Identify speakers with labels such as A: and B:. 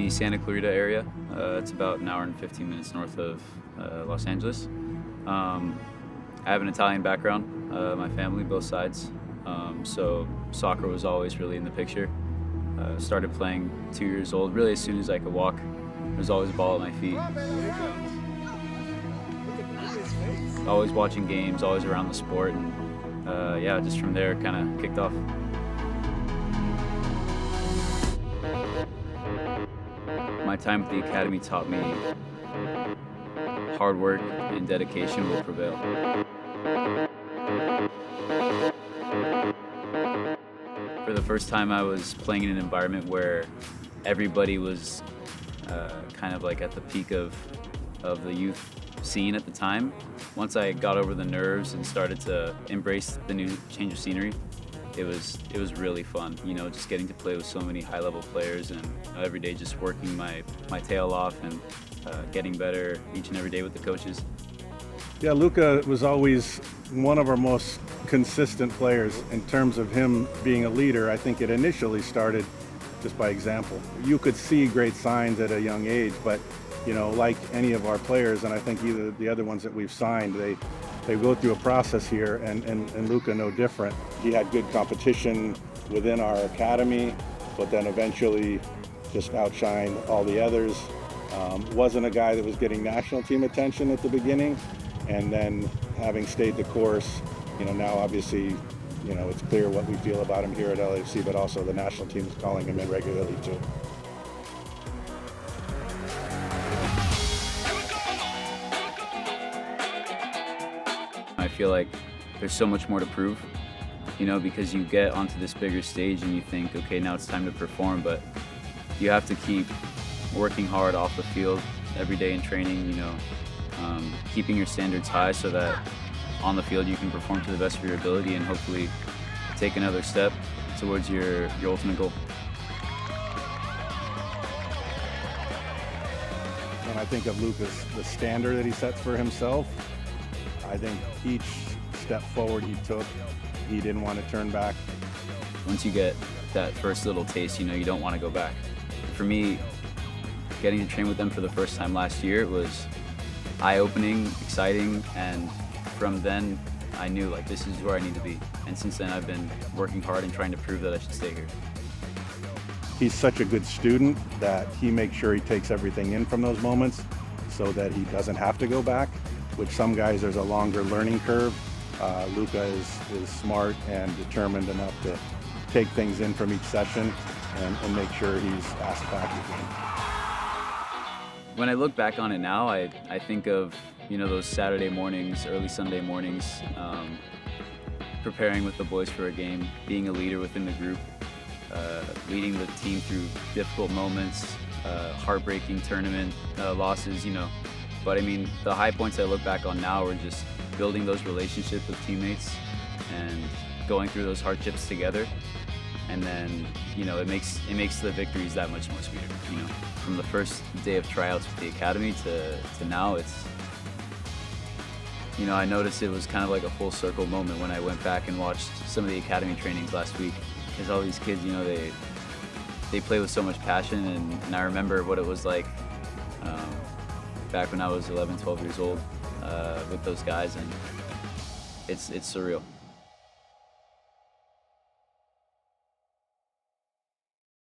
A: the Santa Clarita area. It's about an hour and 15 minutes north of Los Angeles. I have an Italian background, my family, both sides. So soccer was always really in the picture. Started playing 2 years old, really as soon as I could walk. There was always a ball at my feet. Always watching games, always around the sport, and yeah, just from there kind of kicked off. My time at the academy taught me hard work and dedication will prevail. For the first time, I was playing in an environment where everybody was kind of like at the peak of the youth scene at the time. Once I got over the nerves and started to embrace the new change of scenery, it was really fun. You know, just getting to play with so many high-level players, and every day just working my tail off and getting better each and every day with the coaches.
B: Yeah, Luca was always one of our most consistent players in terms of him being a leader. I think it initially started just by example. You could see great signs at a young age, but you know, like any of our players, and I think either the other ones that we've signed, they go through a process here, and Luca no different. He had good competition within our academy, but then eventually just outshined all the others. Wasn't a guy that was getting national team attention at the beginning, and then having stayed the course, you know, now obviously, you know, it's clear what we feel about him here at LAFC, but also the national team is calling him in regularly too.
A: I feel like there's so much more to prove, you know, because you get onto this bigger stage and you think, okay, now it's time to perform, but you have to keep working hard off the field every day in training, you know, keeping your standards high so that on the field you can perform to the best of your ability and hopefully take another step towards your ultimate goal.
B: When I think of Luca's, the standard that he sets for himself, I think each step forward he took, he didn't want to turn back.
A: Once you get that first little taste, you know, you don't want to go back. For me, getting to train with them for the first time last year was eye-opening, exciting, and from then I knew like this is where I need to be. And since then I've been working hard and trying to prove that I should stay here.
B: He's such a good student that he makes sure he takes everything in from those moments so that he doesn't have to go back. With some guys there's a longer learning curve. Luca is smart and determined enough to take things in from each session and make sure he's asked back again.
A: When I look back on it now, I think of, you know, those Saturday mornings, early Sunday mornings, preparing with the boys for a game, being a leader within the group, leading the team through difficult moments, heartbreaking tournament losses, you know. But I mean, the high points I look back on now are just building those relationships with teammates and going through those hardships together. And then, you know, it makes the victories that much more sweeter, you know. From the first day of tryouts with the academy to now, it's, you know, I noticed it was kind of like a full circle moment when I went back and watched some of the academy trainings last week, because all these kids, you know, they play with so much passion, and I remember what it was like back when I was 11, 12 years old with those guys, and it's surreal.